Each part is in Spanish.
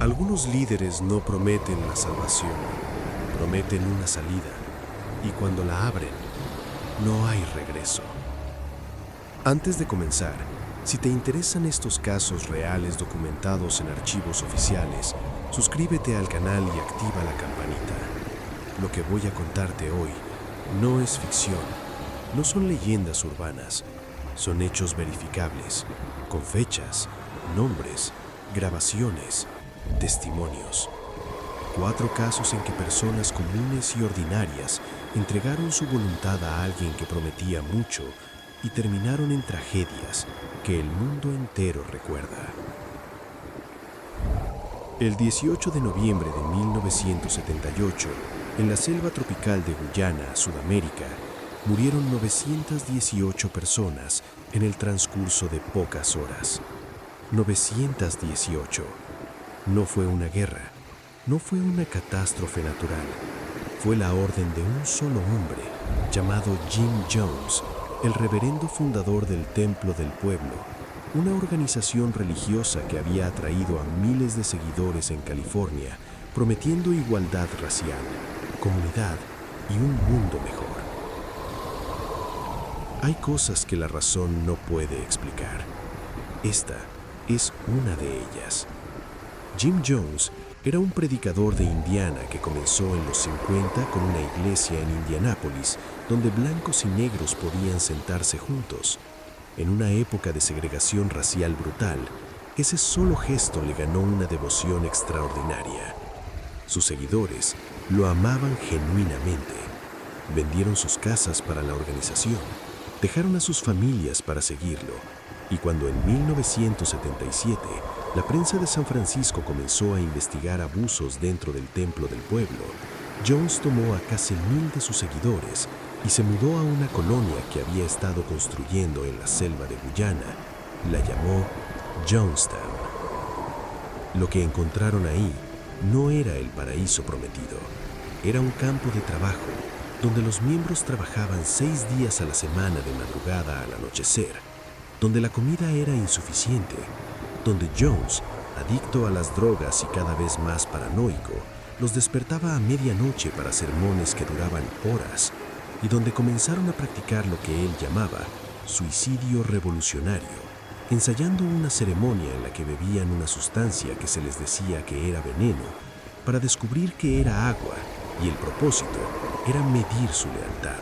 Algunos líderes no prometen la salvación, prometen una salida, y cuando la abren, no hay regreso. Antes de comenzar, si te interesan estos casos reales documentados en archivos oficiales, suscríbete al canal y activa la campanita. Lo que voy a contarte hoy no es ficción, no son leyendas urbanas, son hechos verificables, con fechas, nombres, grabaciones, testimonios. 4 casos en que personas comunes y ordinarias entregaron su voluntad a alguien que prometía mucho y terminaron en tragedias que el mundo entero recuerda. El 18 de noviembre de 1978, en la selva tropical de Guyana, Sudamérica, murieron 918 personas en el transcurso de pocas horas. 918. No fue una guerra, no fue una catástrofe natural, fue la orden de un solo hombre llamado Jim Jones, el reverendo fundador del Templo del Pueblo, una organización religiosa que había atraído a miles de seguidores en California, prometiendo igualdad racial, comunidad y un mundo mejor. Hay cosas que la razón no puede explicar. Esta es una de ellas. Jim Jones era un predicador de Indiana que comenzó en los 50 con una iglesia en Indianápolis donde blancos y negros podían sentarse juntos. En una época de segregación racial brutal, ese solo gesto le ganó una devoción extraordinaria. Sus seguidores lo amaban genuinamente. Vendieron sus casas para la organización, dejaron a sus familias para seguirlo, y cuando en 1977 la prensa de San Francisco comenzó a investigar abusos dentro del Templo del Pueblo, Jones tomó a casi 1000 de sus seguidores y se mudó a una colonia que había estado construyendo en la selva de Guyana. La llamó Jonestown. Lo que encontraron ahí no era el paraíso prometido, era un campo de trabajo donde los miembros trabajaban 6 días a la semana de madrugada al anochecer, donde la comida era insuficiente, donde Jones, adicto a las drogas y cada vez más paranoico, los despertaba a medianoche para sermones que duraban horas, y donde comenzaron a practicar lo que él llamaba suicidio revolucionario, ensayando una ceremonia en la que bebían una sustancia que se les decía que era veneno, para descubrir que era agua, y el propósito era medir su lealtad.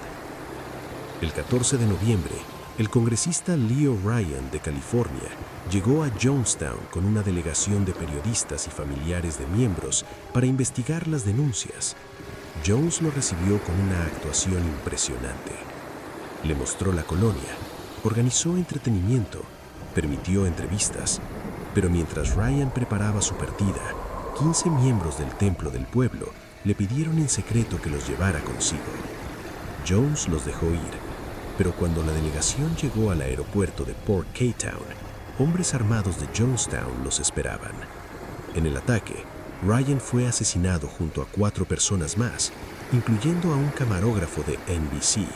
El 14 de noviembre, el congresista Leo Ryan de California llegó a Jonestown con una delegación de periodistas y familiares de miembros para investigar las denuncias. Jones lo recibió con una actuación impresionante. Le mostró la colonia, organizó entretenimiento, permitió entrevistas, pero mientras Ryan preparaba su partida, 15 miembros del Templo del Pueblo le pidieron en secreto que los llevara consigo. Jones los dejó ir, pero cuando la delegación llegó al aeropuerto de Port K-Town, hombres armados de Jonestown los esperaban. En el ataque, Ryan fue asesinado junto a 4 personas más, incluyendo a un camarógrafo de NBC.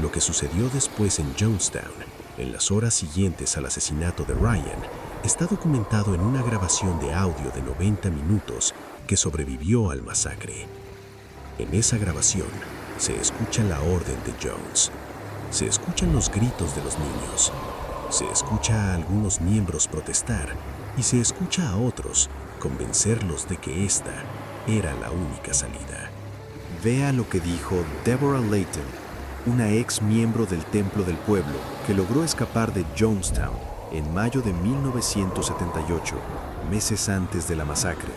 Lo que sucedió después en Jonestown, en las horas siguientes al asesinato de Ryan, está documentado en una grabación de audio de 90 minutos que sobrevivió al masacre. En esa grabación se escucha la orden de Jones. Se escuchan los gritos de los niños. Se escucha a algunos miembros protestar y se escucha a otros convencerlos de que esta era la única salida. Vea lo que dijo Deborah Layton, una ex miembro del Templo del Pueblo que logró escapar de Jonestown en mayo de 1978, meses antes de la masacre.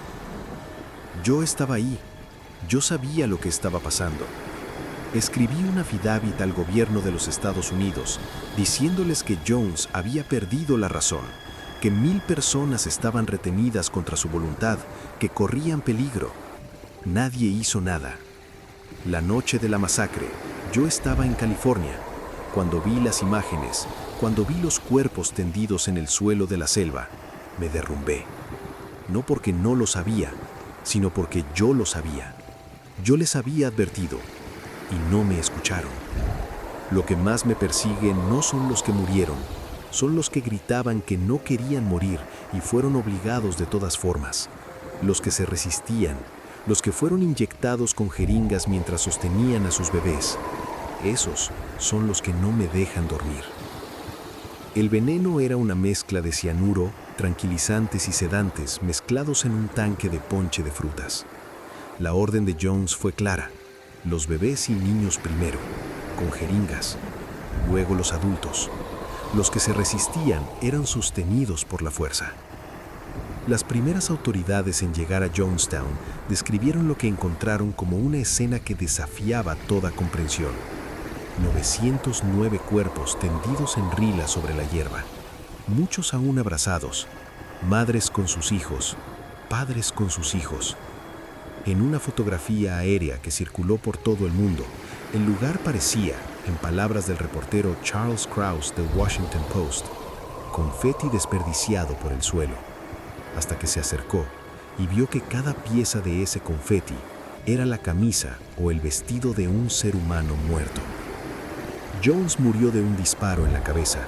Yo estaba ahí. Yo sabía lo que estaba pasando. Escribí un affidavit al gobierno de los Estados Unidos diciéndoles que Jones había perdido la razón, que 1000 personas estaban retenidas contra su voluntad, que corrían peligro. Nadie hizo nada. La noche de la masacre, yo estaba en California. Cuando vi las imágenes, cuando vi los cuerpos tendidos en el suelo de la selva, me derrumbé. No porque no lo sabía, sino porque yo lo sabía. Yo les había advertido y no me escucharon. Lo que más me persigue no son los que murieron, son los que gritaban que no querían morir y fueron obligados de todas formas. los que se resistían, los que fueron inyectados con jeringas mientras sostenían a sus bebés. Esos son los que no me dejan dormir. El veneno era una mezcla de cianuro, tranquilizantes y sedantes mezclados en un tanque de ponche de frutas. La orden de Jones fue clara: los bebés y niños primero, con jeringas, luego los adultos. Los que se resistían eran sostenidos por la fuerza. Las primeras autoridades en llegar a Jonestown describieron lo que encontraron como una escena que desafiaba toda comprensión. 909 cuerpos tendidos en rila sobre la hierba, muchos aún abrazados, madres con sus hijos, padres con sus hijos. En una fotografía aérea que circuló por todo el mundo, el lugar parecía, en palabras del reportero Charles Krause del Washington Post, confeti desperdiciado por el suelo, hasta que se acercó y vio que cada pieza de ese confeti era la camisa o el vestido de un ser humano muerto. Jones murió de un disparo en la cabeza,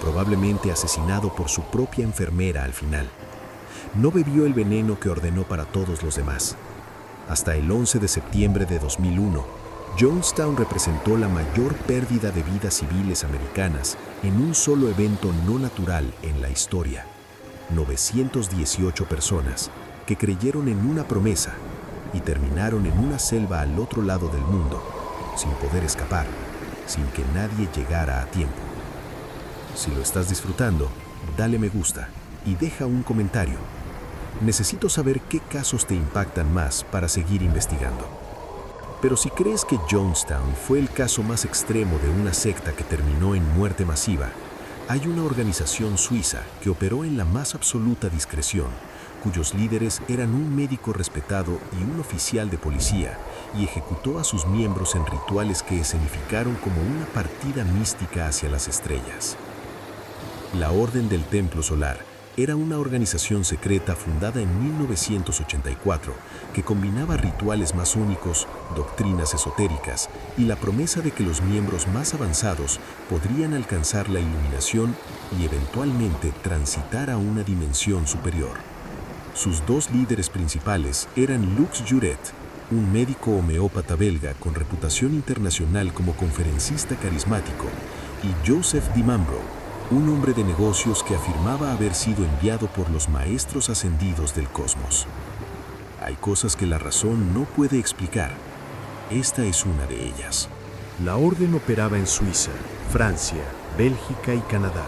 probablemente asesinado por su propia enfermera al final. No bebió el veneno que ordenó para todos los demás. Hasta el 11 de septiembre de 2001, Jonestown representó la mayor pérdida de vidas civiles americanas en un solo evento no natural en la historia. 918 personas que creyeron en una promesa y terminaron en una selva al otro lado del mundo, sin poder escapar, sin que nadie llegara a tiempo. Si lo estás disfrutando, dale me gusta y deja un comentario. Necesito saber qué casos te impactan más para seguir investigando. Pero si crees que Jonestown fue el caso más extremo de una secta que terminó en muerte masiva, hay una organización suiza que operó en la más absoluta discreción, cuyos líderes eran un médico respetado y un oficial de policía, y ejecutó a sus miembros en rituales que escenificaron como una partida mística hacia las estrellas. La Orden del Templo Solar era una organización secreta fundada en 1984 que combinaba rituales masónicos, doctrinas esotéricas y la promesa de que los miembros más avanzados podrían alcanzar la iluminación y eventualmente transitar a una dimensión superior. Sus dos líderes principales eran Lux Juret, un médico homeópata belga con reputación internacional como conferencista carismático, y Joseph Dimambro, un hombre de negocios que afirmaba haber sido enviado por los maestros ascendidos del cosmos. Hay cosas que la razón no puede explicar. Esta es una de ellas. La orden operaba en Suiza, Francia, Bélgica y Canadá,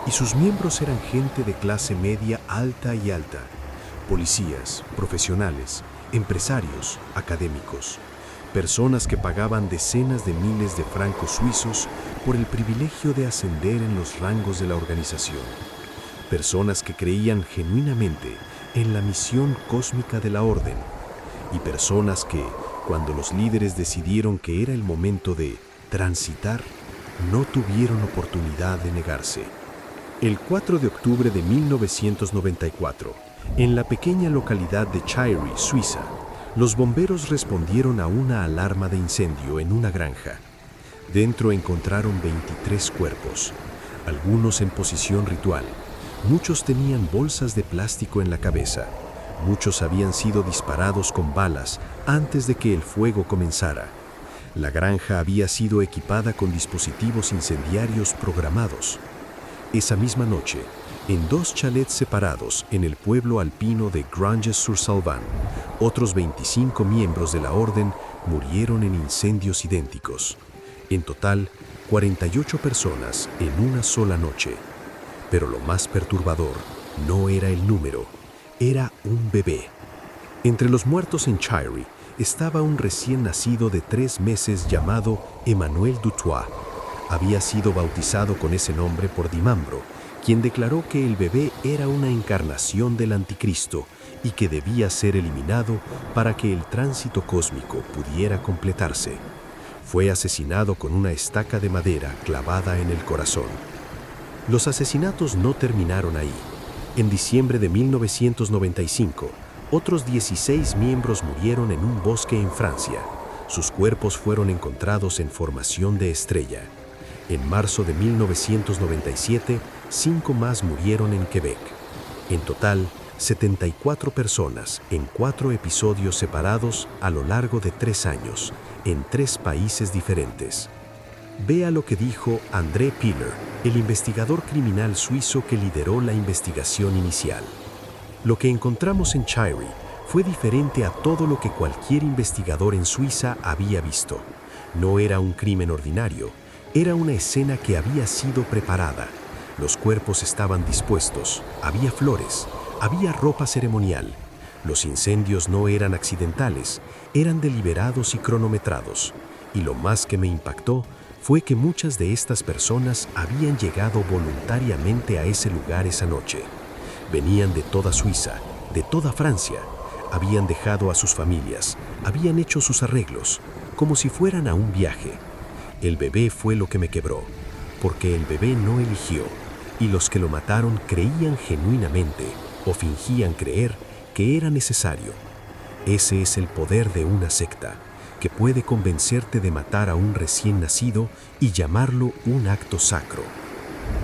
y sus miembros eran gente de clase media alta y alta, policías, profesionales, empresarios, académicos, personas que pagaban decenas de miles de francos suizos por el privilegio de ascender en los rangos de la organización, personas que creían genuinamente en la misión cósmica de la orden, y personas que, cuando los líderes decidieron que era el momento de transitar, no tuvieron oportunidad de negarse. El 4 de octubre de 1994, en la pequeña localidad de Chieri, Suiza, los bomberos respondieron a una alarma de incendio en una granja. Dentro encontraron 23 cuerpos, algunos en posición ritual. Muchos tenían bolsas de plástico en la cabeza. Muchos habían sido disparados con balas antes de que el fuego comenzara. La granja había sido equipada con dispositivos incendiarios programados. Esa misma noche, en dos chalets separados en el pueblo alpino de Granges-sur-Salvan, otros 25 miembros de la orden murieron en incendios idénticos. En total, 48 personas en una sola noche. Pero lo más perturbador no era el número, era un bebé. Entre los muertos en Chieri estaba un recién nacido de 3 meses llamado Emmanuel Dutoit. Había sido bautizado con ese nombre por Dimambro, quien declaró que el bebé era una encarnación del anticristo y que debía ser eliminado para que el tránsito cósmico pudiera completarse. Fue asesinado con una estaca de madera clavada en el corazón. Los asesinatos no terminaron ahí. En diciembre de 1995, otros 16 miembros murieron en un bosque en Francia. Sus cuerpos fueron encontrados en formación de estrella. En marzo de 1997, 5 más murieron en Quebec. En total, 74 personas en 4 episodios separados a lo largo de 3 años, en 3 países diferentes. Vea lo que dijo André Piller, el investigador criminal suizo que lideró la investigación inicial. Lo que encontramos en Chyre fue diferente a todo lo que cualquier investigador en Suiza había visto. No era un crimen ordinario, era una escena que había sido preparada. Los cuerpos estaban dispuestos, había flores, había ropa ceremonial. Los incendios no eran accidentales, eran deliberados y cronometrados. Y lo más que me impactó fue que muchas de estas personas habían llegado voluntariamente a ese lugar esa noche. Venían de toda Suiza, de toda Francia. Habían dejado a sus familias, habían hecho sus arreglos, como si fueran a un viaje. El bebé fue lo que me quebró, porque el bebé no eligió, y los que lo mataron creían genuinamente, o fingían creer, que era necesario. Ese es el poder de una secta, que puede convencerte de matar a un recién nacido y llamarlo un acto sacro.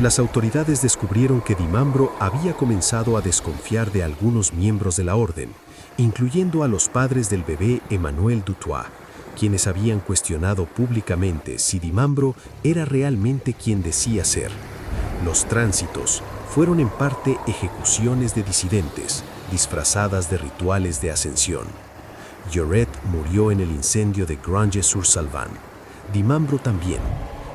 Las autoridades descubrieron que Dimambro había comenzado a desconfiar de algunos miembros de la orden, incluyendo a los padres del bebé Emmanuel Dutoit, quienes habían cuestionado públicamente si Dimambro era realmente quien decía ser. Los tránsitos fueron en parte ejecuciones de disidentes, disfrazadas de rituales de ascensión. Lloret murió en el incendio de Grange-sur-Salvan. Dimambro también,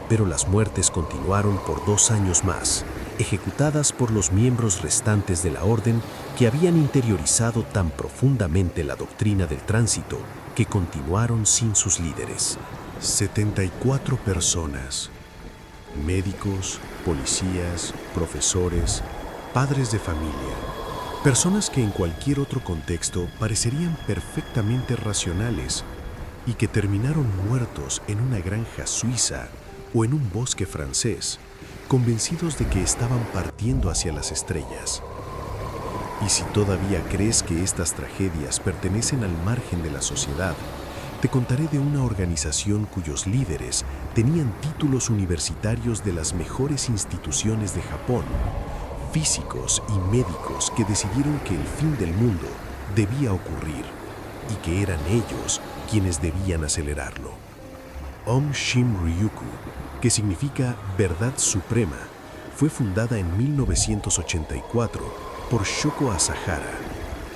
pero las muertes continuaron por 2 años más, ejecutadas por los miembros restantes de la orden que habían interiorizado tan profundamente la doctrina del tránsito que continuaron sin sus líderes. 74 personas. Médicos, policías, profesores, padres de familia. Personas que en cualquier otro contexto parecerían perfectamente racionales y que terminaron muertos en una granja suiza o en un bosque francés, convencidos de que estaban partiendo hacia las estrellas. Y si todavía crees que estas tragedias pertenecen al margen de la sociedad, te contaré de una organización cuyos líderes tenían títulos universitarios de las mejores instituciones de Japón, físicos y médicos que decidieron que el fin del mundo debía ocurrir y que eran ellos quienes debían acelerarlo. Om Shinryaku, que significa Verdad Suprema, fue fundada en 1984 por Shoko Asahara,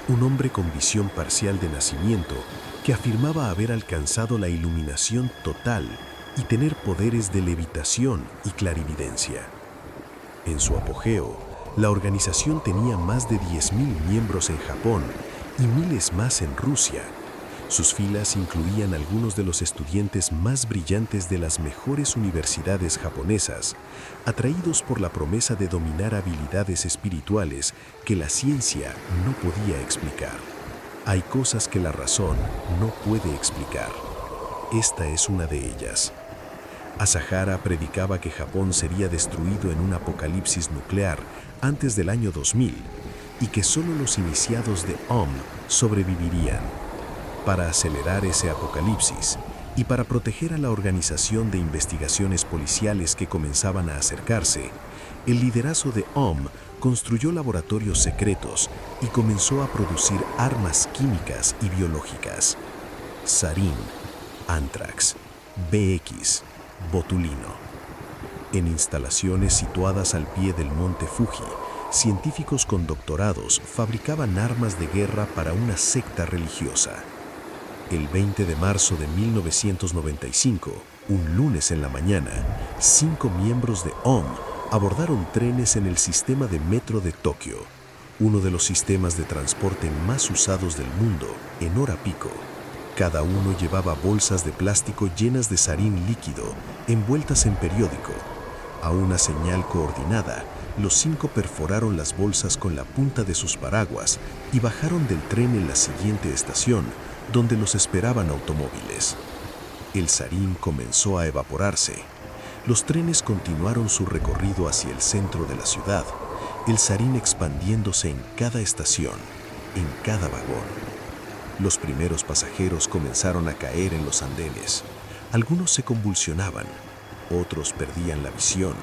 un hombre con visión parcial de nacimiento que afirmaba haber alcanzado la iluminación total y tener poderes de levitación y clarividencia. En su apogeo, la organización tenía más de 10.000 miembros en Japón y miles más en Rusia. Sus filas incluían algunos de los estudiantes más brillantes de las mejores universidades japonesas, atraídos por la promesa de dominar habilidades espirituales que la ciencia no podía explicar. Hay cosas que la razón no puede explicar. Esta es una de ellas. Asahara predicaba que Japón sería destruido en un apocalipsis nuclear antes del año 2000 y que solo los iniciados de Om sobrevivirían. Para acelerar ese apocalipsis y para proteger a la organización de investigaciones policiales que comenzaban a acercarse, el liderazgo de Om construyó laboratorios secretos y comenzó a producir armas químicas y biológicas. Sarín, Anthrax, BX, botulino. En instalaciones situadas al pie del monte Fuji, científicos con doctorados fabricaban armas de guerra para una secta religiosa. El 20 de marzo de 1995, un lunes en la mañana, 5 miembros de Om abordaron trenes en el sistema de metro de Tokio, uno de los sistemas de transporte más usados del mundo, en hora pico. Cada uno llevaba bolsas de plástico llenas de sarín líquido, envueltas en periódico. A una señal coordinada, los 5 perforaron las bolsas con la punta de sus paraguas y bajaron del tren en la siguiente estación, donde los esperaban automóviles. El sarín comenzó a evaporarse. Los trenes continuaron su recorrido hacia el centro de la ciudad, el sarín expandiéndose en cada estación, en cada vagón. Los primeros pasajeros comenzaron a caer en los andenes. Algunos se convulsionaban, otros perdían la visión,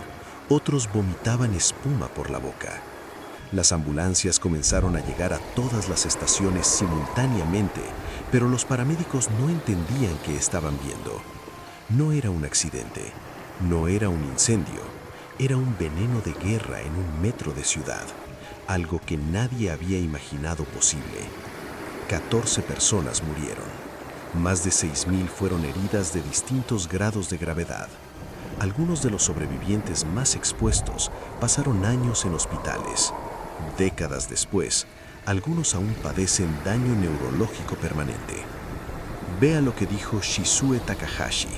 otros vomitaban espuma por la boca. Las ambulancias comenzaron a llegar a todas las estaciones simultáneamente, pero los paramédicos no entendían qué estaban viendo. No era un accidente, no era un incendio, era un veneno de guerra en un metro de ciudad, algo que nadie había imaginado posible. 14 personas murieron. Más de 6.000 fueron heridas de distintos grados de gravedad. Algunos de los sobrevivientes más expuestos pasaron años en hospitales. Décadas después, algunos aún padecen daño neurológico permanente. Vea lo que dijo Shizue Takahashi,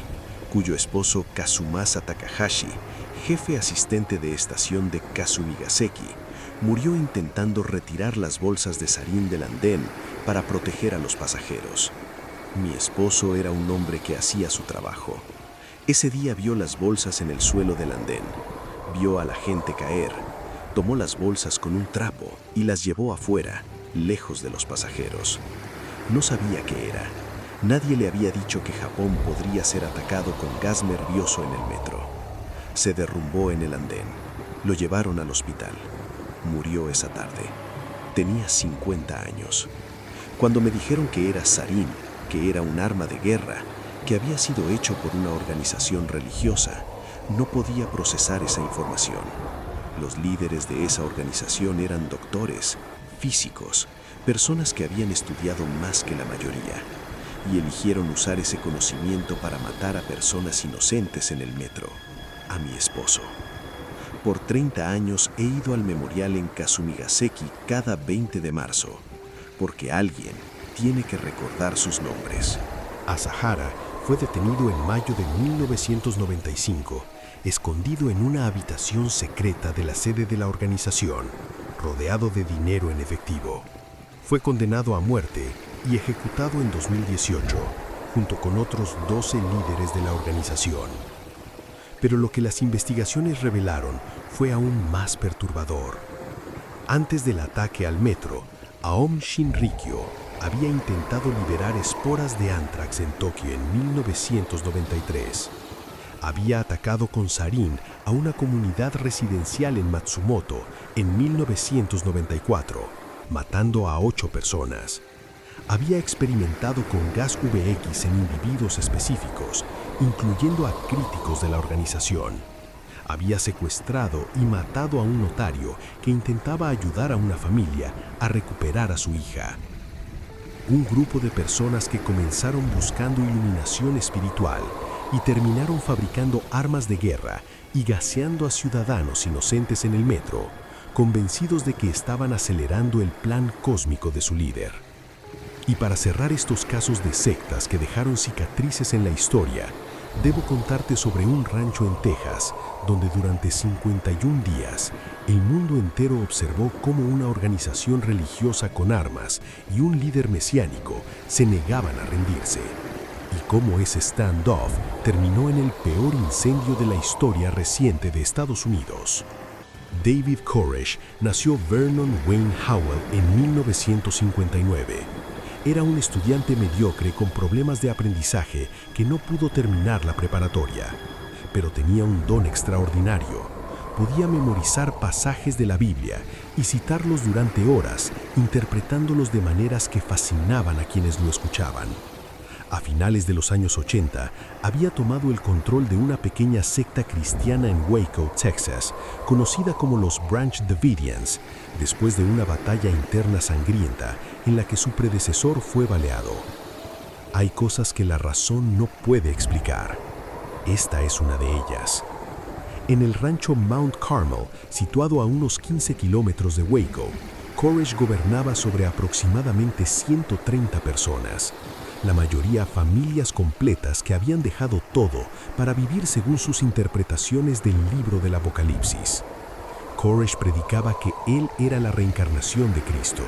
cuyo esposo Kazumasa Takahashi, jefe asistente de estación de Kasumigaseki, murió intentando retirar las bolsas de sarín del andén para proteger a los pasajeros. Mi esposo era un hombre que hacía su trabajo. Ese día vio las bolsas en el suelo del andén, vio a la gente caer, tomó las bolsas con un trapo y las llevó afuera, lejos de los pasajeros. No sabía qué era. Nadie le había dicho que Japón podría ser atacado con gas nervioso en el metro. Se derrumbó en el andén. Lo llevaron al hospital. Murió esa tarde. Tenía 50 años. Cuando me dijeron que era sarín, que era un arma de guerra, que había sido hecho por una organización religiosa, no podía procesar esa información. Los líderes de esa organización eran doctores, físicos, personas que habían estudiado más que la mayoría, y eligieron usar ese conocimiento para matar a personas inocentes en el metro, a mi esposo. Por 30 años he ido al memorial en Kasumigaseki cada 20 de marzo, porque alguien tiene que recordar sus nombres. Asahara fue detenido en mayo de 1995, escondido en una habitación secreta de la sede de la organización, rodeado de dinero en efectivo. Fue condenado a muerte y ejecutado en 2018, junto con otros 12 líderes de la organización. Pero lo que las investigaciones revelaron fue aún más perturbador. Antes del ataque al metro, Aom Shinrikyo había intentado liberar esporas de ántrax en Tokio en 1993. Había atacado con sarín a una comunidad residencial en Matsumoto en 1994, matando a 8 personas. Había experimentado con gas VX en individuos específicos, incluyendo a críticos de la organización. Había secuestrado y matado a un notario que intentaba ayudar a una familia a recuperar a su hija. Un grupo de personas que comenzaron buscando iluminación espiritual y terminaron fabricando armas de guerra y gaseando a ciudadanos inocentes en el metro, convencidos de que estaban acelerando el plan cósmico de su líder. Y para cerrar estos casos de sectas que dejaron cicatrices en la historia, debo contarte sobre un rancho en Texas, donde durante 51 días, el mundo entero observó cómo una organización religiosa con armas y un líder mesiánico se negaban a rendirse, y cómo ese standoff terminó en el peor incendio de la historia reciente de Estados Unidos. David Koresh nació Vernon Wayne Howell en 1959. Era un estudiante mediocre con problemas de aprendizaje que no pudo terminar la preparatoria, pero tenía un don extraordinario. Podía memorizar pasajes de la Biblia y citarlos durante horas, interpretándolos de maneras que fascinaban a quienes lo escuchaban. A finales de los años 80, había tomado el control de una pequeña secta cristiana en Waco, Texas, conocida como los Branch Davidians, después de una batalla interna sangrienta en la que su predecesor fue baleado. Hay cosas que la razón no puede explicar. Esta es una de ellas. En el rancho Mount Carmel, situado a unos 15 kilómetros de Waco, Koresh gobernaba sobre aproximadamente 130 personas. La mayoría familias completas que habían dejado todo para vivir según sus interpretaciones del libro del Apocalipsis. Koresh predicaba que él era la reencarnación de Cristo,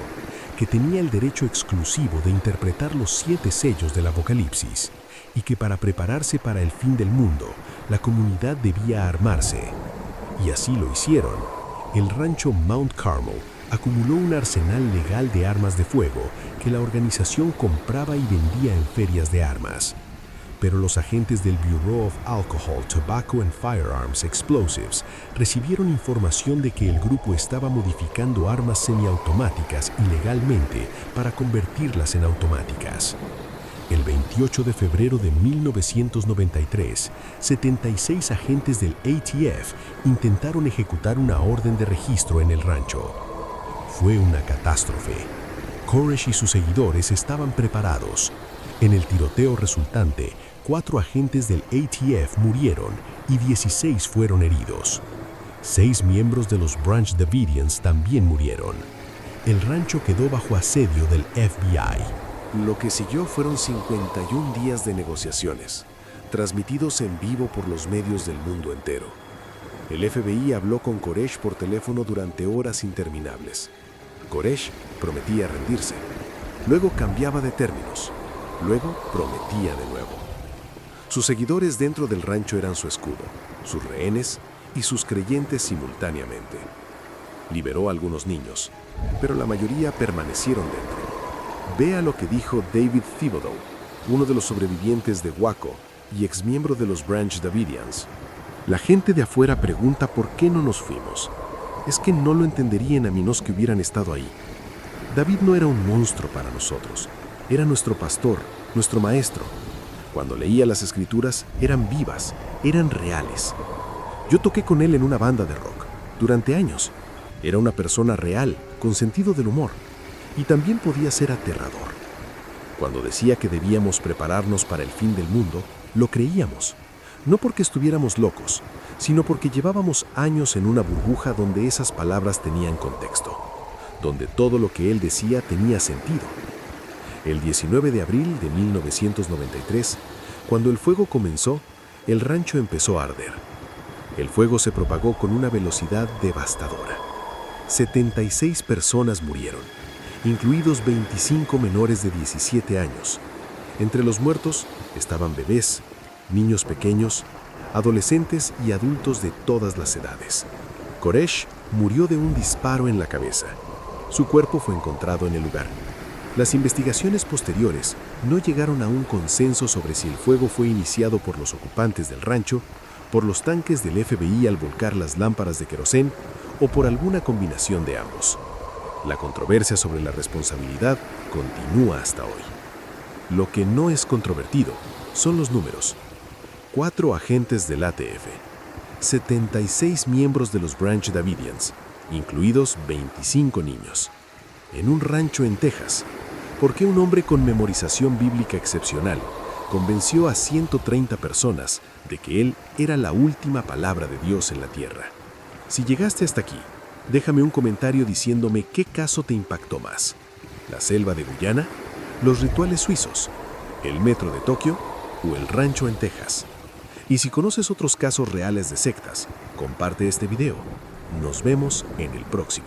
que tenía el derecho exclusivo de interpretar los 7 sellos del Apocalipsis, y que para prepararse para el fin del mundo, la comunidad debía armarse. Y así lo hicieron. El rancho Mount Carmel acumuló un arsenal legal de armas de fuego que la organización compraba y vendía en ferias de armas. pero los agentes del Bureau of Alcohol, Tobacco and Firearms Explosives recibieron información de que el grupo estaba modificando armas semiautomáticas ilegalmente para convertirlas en automáticas. El 28 de febrero de 1993, 76 agentes del ATF intentaron ejecutar una orden de registro en el rancho. Fue una catástrofe. Koresh y sus seguidores estaban preparados. En el tiroteo resultante, 4 agentes del ATF murieron y 16 fueron heridos. 6 miembros de los Branch Davidians también murieron. El rancho quedó bajo asedio del FBI. Lo que siguió fueron 51 días de negociaciones, transmitidos en vivo por los medios del mundo entero. El FBI habló con Koresh por teléfono durante horas interminables. Koresh prometía rendirse, luego cambiaba de términos, luego prometía de nuevo. Sus seguidores dentro del rancho eran su escudo, sus rehenes y sus creyentes simultáneamente. Liberó a algunos niños, pero la mayoría permanecieron dentro. Vea lo que dijo David Thibodeau, uno de los sobrevivientes de Waco y exmiembro de los Branch Davidians. La gente de afuera pregunta por qué no nos fuimos. Es que no lo entenderían a menos que hubieran estado ahí. David no era un monstruo para nosotros. Era nuestro pastor, nuestro maestro. Cuando leía las escrituras, eran vivas, eran reales. Yo toqué con él en una banda de rock durante años. Era una persona real, con sentido del humor. Y también podía ser aterrador. Cuando decía que debíamos prepararnos para el fin del mundo, lo creíamos. No porque estuviéramos locos, sino porque llevábamos años en una burbuja donde esas palabras tenían contexto, donde todo lo que él decía tenía sentido. El 19 de abril de 1993, cuando el fuego comenzó, el rancho empezó a arder. El fuego se propagó con una velocidad devastadora. 76 personas murieron, incluidos 25 menores de 17 años. Entre los muertos estaban bebés, niños pequeños, adolescentes y adultos de todas las edades. Koresh murió de un disparo en la cabeza. Su cuerpo fue encontrado en el lugar. Las investigaciones posteriores no llegaron a un consenso sobre si el fuego fue iniciado por los ocupantes del rancho, por los tanques del FBI al volcar las lámparas de querosén o por alguna combinación de ambos. La controversia sobre la responsabilidad continúa hasta hoy. Lo que no es controvertido son los números. 4 agentes del ATF, 76 miembros de los Branch Davidians, incluidos 25 niños. En un rancho en Texas, ¿por qué un hombre con memorización bíblica excepcional convenció a 130 personas de que él era la última palabra de Dios en la tierra? Si llegaste hasta aquí, déjame un comentario diciéndome qué caso te impactó más: la selva de Guyana, los rituales suizos, el metro de Tokio o el rancho en Texas. Y si conoces otros casos reales de sectas, comparte este video. Nos vemos en el próximo.